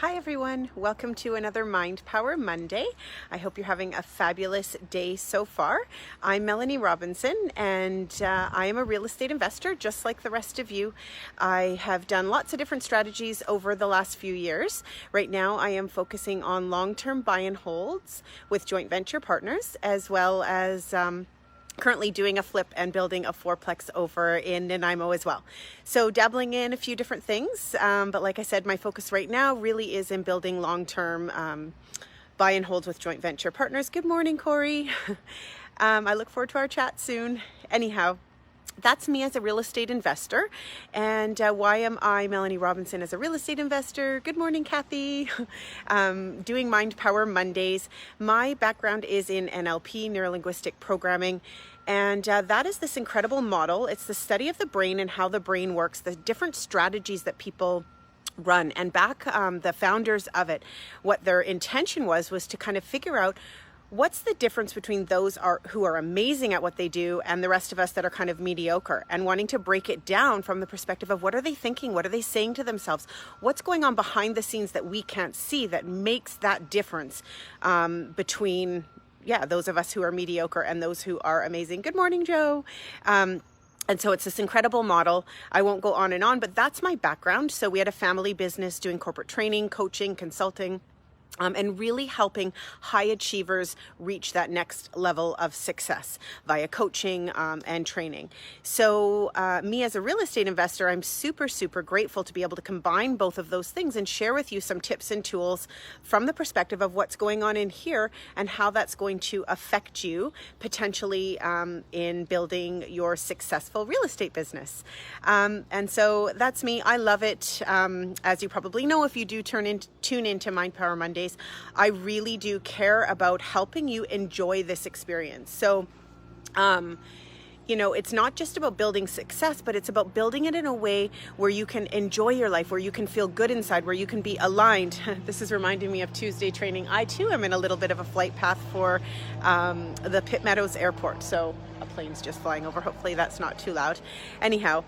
Hi everyone, welcome to another Mind Power Monday. I hope you're having a fabulous day so far. I'm Melanie Robinson and I am a real estate investor just like the rest of you. I have done lots of different strategies over the last few years. Right now I am focusing on long-term buy and holds with joint venture partners, as well as currently doing a flip and building a fourplex over in Nanaimo as well. So dabbling in a few different things, but like I said, my focus right now really is in building long-term buy and holds with joint venture partners. Good morning, Corey. I look forward to our chat soon. Anyhow, that's me as a real estate investor. And why am I Melanie Robinson as a real estate investor? Good morning, Kathy. Doing Mind Power Mondays. My background is in NLP, neuro-linguistic programming. And that is this incredible model. It's the study of the brain and how the brain works, the different strategies that people run. And back, the founders of it, what their intention was to kind of figure out what's the difference between those who are amazing at what they do and the rest of us that are kind of mediocre, and wanting to break it down from the perspective of what are they thinking, what are they saying to themselves, what's going on behind the scenes that we can't see that makes that difference between those of us who are mediocre and those who are amazing. Good morning, Joe. And so it's this incredible model. I won't go on and on, but that's my background. So we had a family business doing corporate training, coaching, consulting, and really helping high achievers reach that next level of success via coaching and training. So me as a real estate investor, I'm super, super grateful to be able to combine both of those things and share with you some tips and tools from the perspective of what's going on in here and how that's going to affect you potentially in building your successful real estate business. And so that's me. I love it. As you probably know, if you do tune into Mind Power Mondays, I really do care about helping you enjoy this experience. So, it's not just about building success, but it's about building it in a way where you can enjoy your life, where you can feel good inside, where you can be aligned. This is reminding me of Tuesday training. I too am in a little bit of a flight path for the Pitt Meadows Airport. So a plane's just flying over. Hopefully that's not too loud. Anyhow,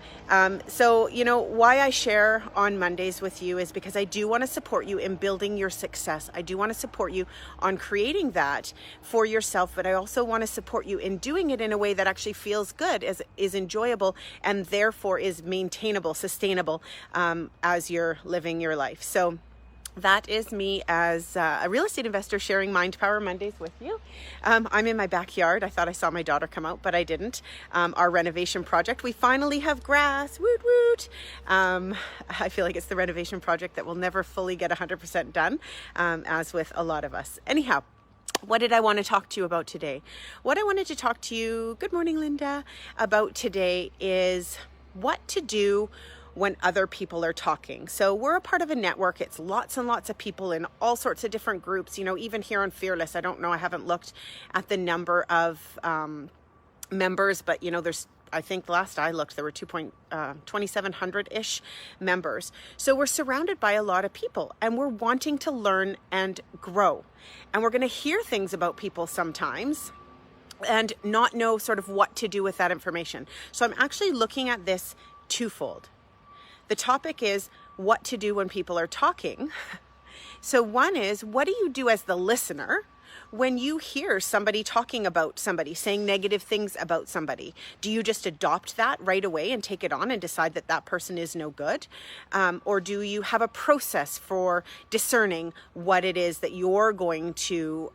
so why I share on Mondays with you is because I do want to support you in building your success. I do want to support you on creating that for yourself, but I also want to support you in doing it in a way that actually feels good, is enjoyable, and therefore is maintainable, sustainable as you're living your life. So that is me as a real estate investor sharing Mind Power Mondays with you. I'm in my backyard. I thought I saw my daughter come out, but I didn't. Our renovation project, we finally have grass, woot woot. I feel like it's the renovation project that will never fully get 100% done, as with a lot of us. Anyhow, what did I want to talk to you about today? What I wanted to talk to you, good morning, Linda, about today is what to do when other people are talking. So we're a part of a network. It's lots and lots of people in all sorts of different groups. Even here on Fearless, I don't know, I haven't looked at the number of members, but there's, I think last I looked, there were 2,700-ish members. So we're surrounded by a lot of people and we're wanting to learn and grow. And we're going to hear things about people sometimes and not know sort of what to do with that information. So I'm actually looking at this twofold. The topic is what to do when people are talking. So one is, what do you do as the listener when you hear somebody talking about somebody, saying negative things about somebody? Do you just adopt that right away and take it on and decide that that person is no good? Or do you have a process for discerning what it is that you're going to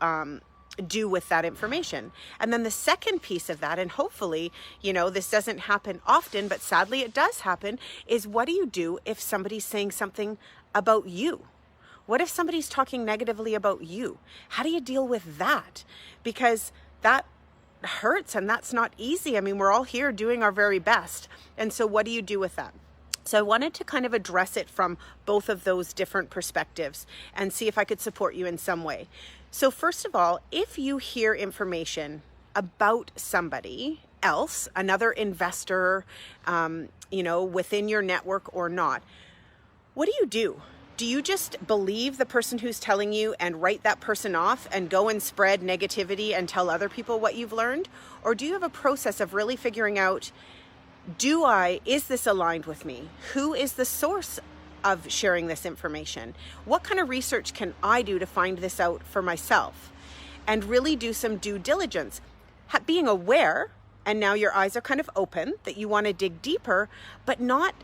do with that information? And then the second piece of that, and hopefully, this doesn't happen often, but sadly it does happen, is what do you do if somebody's saying something about you? What if somebody's talking negatively about you? How do you deal with that? Because that hurts and that's not easy. I mean, we're all here doing our very best. And so what do you do with that? So I wanted to kind of address it from both of those different perspectives and see if I could support you in some way. So first of all, if you hear information about somebody else, another investor, within your network or not, what do you do? Do you just believe the person who's telling you and write that person off and go and spread negativity and tell other people what you've learned? Or do you have a process of really figuring out, is this aligned with me? Who is the source of sharing this information? What kind of research can I do to find this out for myself? And really do some due diligence. Being aware, and now your eyes are kind of open, that you want to dig deeper, but not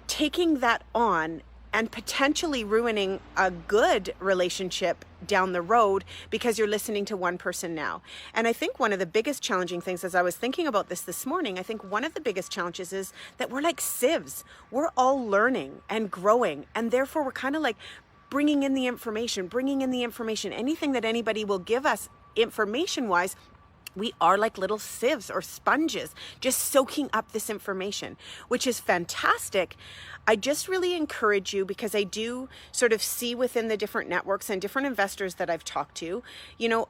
taking that on and potentially ruining a good relationship down the road because you're listening to one person now. And I think one of the biggest challenging things, as I was thinking about this morning, I think one of the biggest challenges is that we're like sieves. We're all learning and growing, and therefore we're kind of like bringing in the information, anything that anybody will give us information-wise. We are like little sieves or sponges, just soaking up this information, which is fantastic. I just really encourage you, because I do sort of see within the different networks and different investors that I've talked to,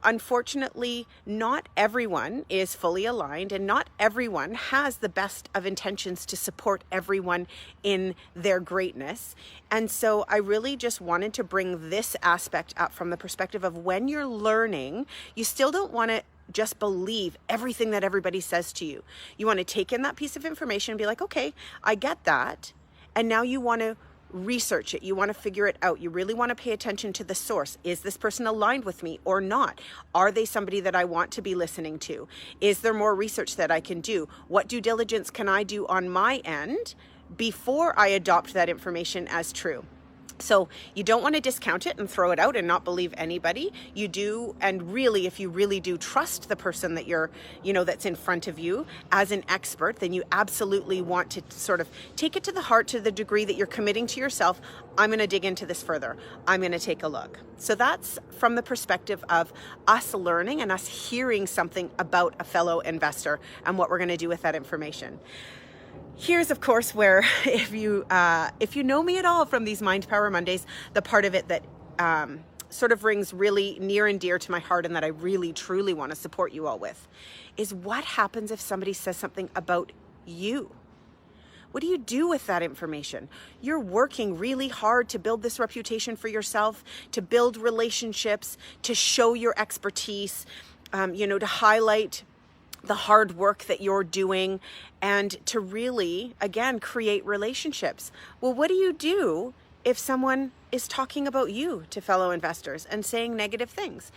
unfortunately, not everyone is fully aligned, and not everyone has the best of intentions to support everyone in their greatness. And so I really just wanted to bring this aspect up from the perspective of when you're learning, you still don't want to just believe everything that everybody says to you. You want to take in that piece of information and be like, okay, I get that. And now you want to research it. You want to figure it out. You really want to pay attention to the source. Is this person aligned with me or not? Are they somebody that I want to be listening to? Is there more research that I can do? What due diligence can I do on my end before I adopt that information as true? So you don't want to discount it and throw it out and not believe anybody. You do, and really, if you really do trust the person that you're, that's in front of you as an expert, then you absolutely want to sort of take it to the heart to the degree that you're committing to yourself. I'm going to dig into this further. I'm going to take a look. So that's from the perspective of us learning and us hearing something about a fellow investor and what we're going to do with that information. Here's, of course, where if you know me at all from these Mind Power Mondays, the part of it that sort of rings really near and dear to my heart and that I really, truly want to support you all with is what happens if somebody says something about you? What do you do with that information? You're working really hard to build this reputation for yourself, to build relationships, to show your expertise, to highlight the hard work that you're doing, and to really, again, create relationships. Well, what do you do if someone is talking about you to fellow investors and saying negative things?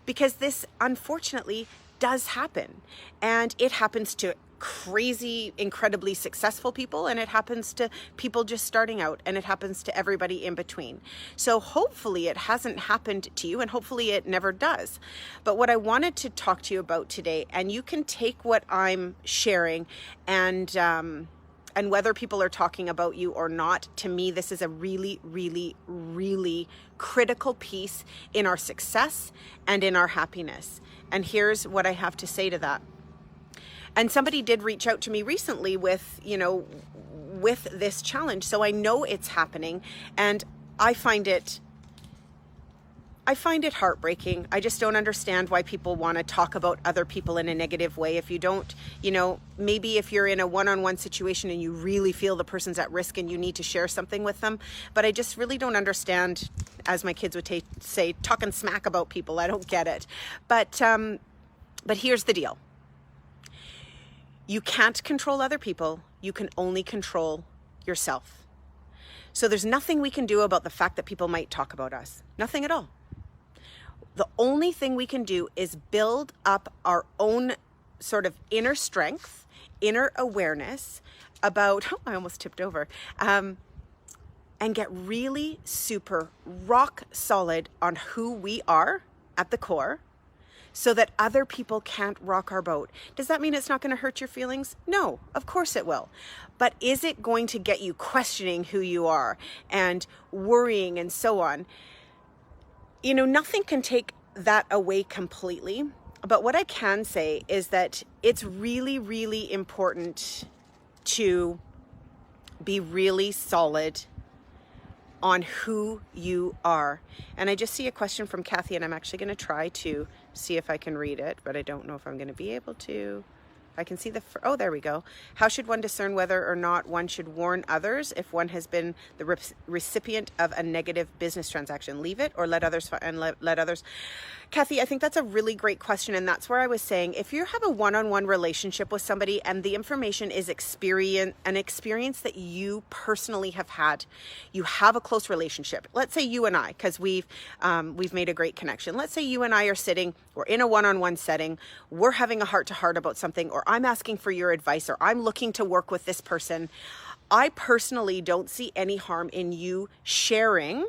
Because this, unfortunately, does happen. And it happens to crazy, incredibly successful people, and it happens to people just starting out, and it happens to everybody in between. So hopefully it hasn't happened to you, and hopefully it never does. But what I wanted to talk to you about today, and you can take what I'm sharing and whether people are talking about you or not, to me, this is a really, really, really critical piece in our success and in our happiness. And here's what I have to say to that. And somebody did reach out to me recently with this challenge. So I know it's happening, and I find it heartbreaking. I just don't understand why people want to talk about other people in a negative way. If you don't, maybe if you're in a one-on-one situation and you really feel the person's at risk and you need to share something with them. But I just really don't understand, as my kids would say, talking smack about people. I don't get it. But here's the deal. You can't control other people. You can only control yourself. So there's nothing we can do about the fact that people might talk about us. Nothing at all. The only thing we can do is build up our own sort of inner strength, inner awareness about, I almost tipped over, and get really super rock solid on who we are at the core, so that other people can't rock our boat. Does that mean it's not going to hurt your feelings? No, of course it will. But is it going to get you questioning who you are and worrying and so on? Nothing can take that away completely. But what I can say is that it's really, really important to be really solid on who you are. And I just see a question from Kathy, and I'm actually going to try to see if I can read it, but I don't know if I'm going to be able to. I can see oh, there we go. How should one discern whether or not one should warn others if one has been the recipient of a negative business transaction? Leave it or let others let others. Kathy, I think that's a really great question. And that's where I was saying, if you have a one-on-one relationship with somebody and the information is an experience that you personally have had, you have a close relationship. Let's say you and I, because we've made a great connection. Let's say you and I are sitting, we're in a one-on-one setting, we're having a heart-to-heart about something, or I'm asking for your advice, or I'm looking to work with this person. I personally don't see any harm in you sharing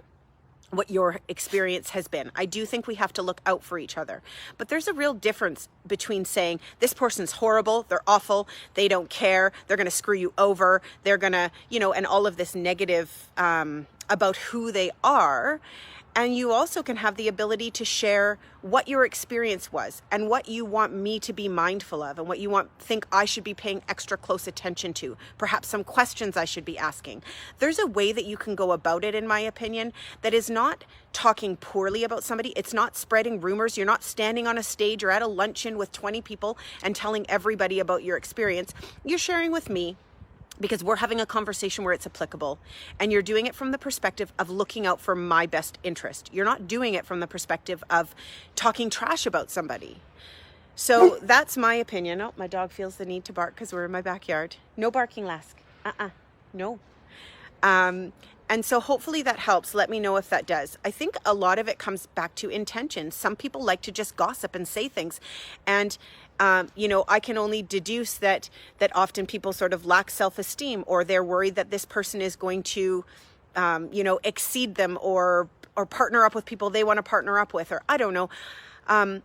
what your experience has been. I do think we have to look out for each other. But there's a real difference between saying, this person's horrible, they're awful, they don't care, they're going to screw you over, they're going to, and all of this negative about who they are. And you also can have the ability to share what your experience was and what you want me to be mindful of and what you think I should be paying extra close attention to, perhaps some questions I should be asking. There's a way that you can go about it, in my opinion, that is not talking poorly about somebody. It's not spreading rumors. You're not standing on a stage or at a luncheon with 20 people and telling everybody about your experience. You're sharing with me, because we're having a conversation where it's applicable, and you're doing it from the perspective of looking out for my best interest. You're not doing it from the perspective of talking trash about somebody. So that's my opinion. Oh, my dog feels the need to bark because we're in my backyard. No barking, Lask. No. And so hopefully that helps. Let me know if that does. I think a lot of it comes back to intention. Some people like to just gossip and say things. And, I can only deduce that often people sort of lack self-esteem, or they're worried that this person is going to, exceed them or partner up with people they want to partner up with, or I don't know. And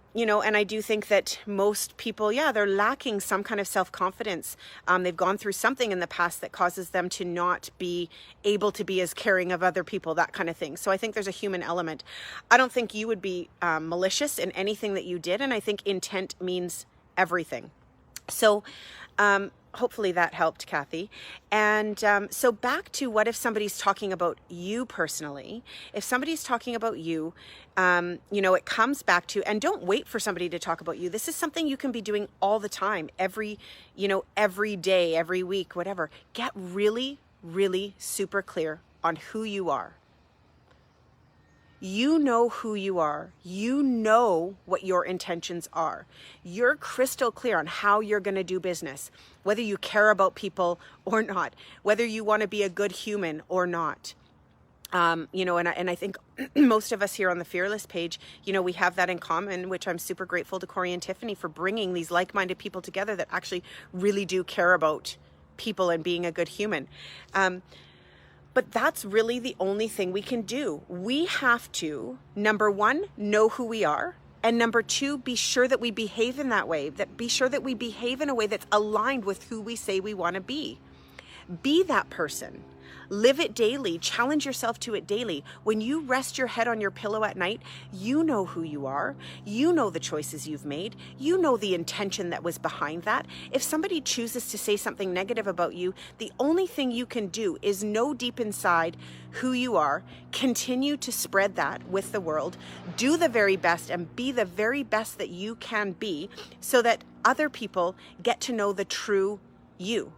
I do think that most people, they're lacking some kind of self-confidence. They've gone through something in the past that causes them to not be able to be as caring of other people, that kind of thing. So I think there's a human element. I don't think you would be malicious in anything that you did. And I think intent means everything. So, hopefully that helped, Kathy. And so back to, what if somebody's talking about you personally? If somebody's talking about you, it comes back to, and don't wait for somebody to talk about you. This is something you can be doing all the time, every day, every week, whatever. Get really, really super clear on who you are. You know who you are. You know what your intentions are. You're crystal clear on how you're going to do business, whether you care about people or not, whether you want to be a good human or not. And I think most of us here on the Fearless page, we have that in common, which I'm super grateful to Corey and Tiffany for bringing these like-minded people together that actually really do care about people and being a good human. But that's really the only thing we can do. We have to, number one, know who we are. And number two, be sure that we behave in that way, be sure that we behave in a way that's aligned with who we say we want to be. Be that person. Live it daily. Challenge yourself to it daily. When you rest your head on your pillow at night, you know who you are. You know the choices you've made. You know the intention that was behind that. If somebody chooses to say something negative about you, the only thing you can do is know deep inside who you are, continue to spread that with the world, do the very best and be the very best that you can be, so that other people get to know the true you.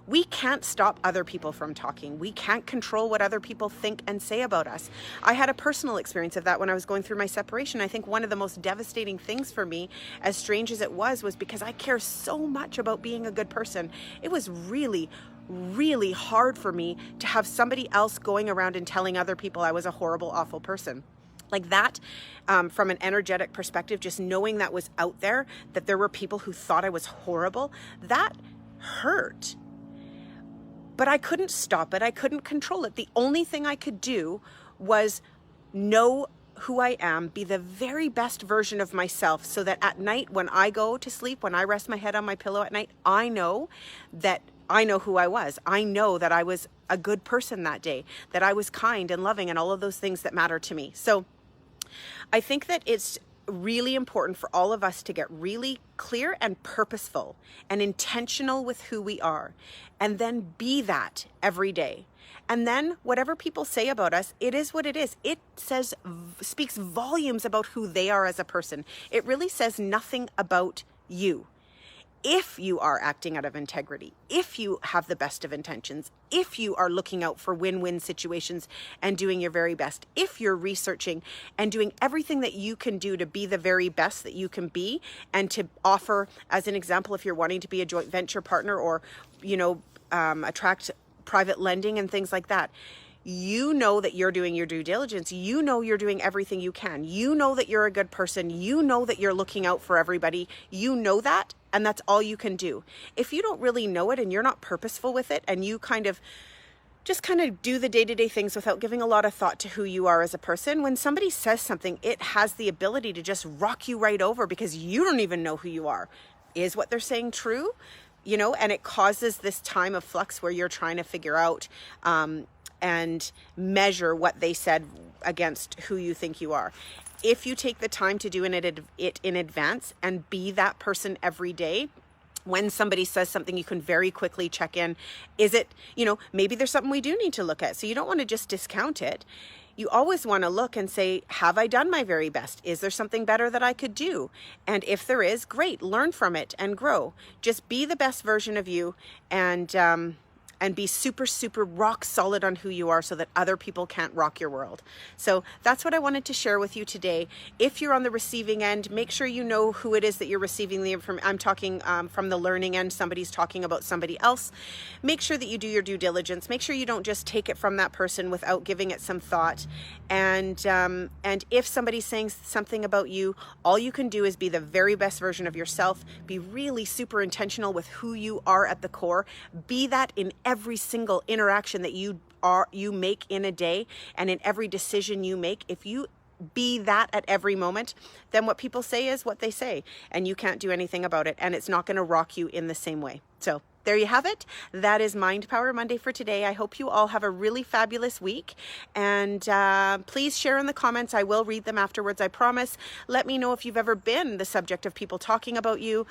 We can't stop other people from talking. We can't control what other people think and say about us. I had a personal experience of that when I was going through my separation. I think one of the most devastating things for me, as strange as it was because I care so much about being a good person. It was really, really hard for me to have somebody else going around and telling other people I was a horrible, awful person. Like that, from an energetic perspective, just knowing that was out there, that there were people who thought I was horrible, that hurt. But I couldn't stop it. I couldn't control it. The only thing I could do was know who I am, be the very best version of myself, so that at night when I go to sleep, when I rest my head on my pillow at night, I know who I was. I know that I was a good person that day, that I was kind and loving and all of those things that matter to me. So I think that it's really important for all of us to get really clear and purposeful and intentional with who we are, and then be that every day. And then whatever people say about us, it is what it is. It speaks volumes about who they are as a person. It really says nothing about you. if you are acting out of integrity, if you have the best of intentions, if you are looking out for win-win situations and doing your very best, if you're researching and doing everything that you can do to be the very best that you can be, and to offer, as an example, if you're wanting to be a joint venture partner or, attract private lending and things like that, you know that you're doing your due diligence. You know you're doing everything you can. You know that you're a good person. You know that you're looking out for everybody. You know that, and that's all you can do. If you don't really know it and you're not purposeful with it, and you just do the day-to-day things without giving a lot of thought to who you are as a person, when somebody says something, it has the ability to just rock you right over because you don't even know who you are. Is what they're saying true? And it causes this time of flux where you're trying to figure out and measure what they said against who you think you are. If you take the time to do it in advance and be that person every day, when somebody says something, you can very quickly check in. Is it, maybe there's something we do need to look at. So you don't want to just discount it. You always want to look and say, have I done my very best? Is there something better that I could do? And if there is, great, learn from it and grow. Just be the best version of you, and be super, super rock solid on who you are so that other people can't rock your world. So that's what I wanted to share with you today. If you're on the receiving end, make sure you know who it is that you're receiving the information. I'm talking from the learning end. Somebody's talking about somebody else. Make sure that you do your due diligence. Make sure you don't just take it from that person without giving it some thought. And if somebody's saying something about you, all you can do is be the very best version of yourself. Be really super intentional with who you are at the core. Be that in every single interaction that you make in a day, and in every decision you make. If you be that at every moment, then what people say is what they say, and you can't do anything about it, and it's not going to rock you in the same way. So there you have it. That is Mind Power Monday for today. I hope you all have a really fabulous week, and please share in the comments. I will read them afterwards, I promise. Let me know if you've ever been the subject of people talking about you,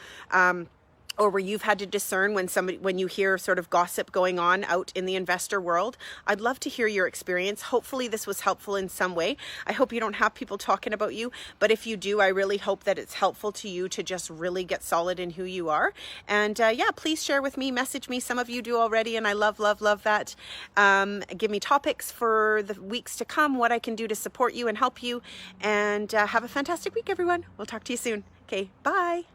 or where you've had to discern when you hear sort of gossip going on out in the investor world. I'd love to hear your experience. Hopefully this was helpful in some way. I hope you don't have people talking about you, but if you do, I really hope that it's helpful to you to just really get solid in who you are. And please share with me, message me. Some of you do already, and I love, love, love that. Give me topics for the weeks to come, what I can do to support you and help you. And have a fantastic week, everyone. We'll talk to you soon. Okay, bye.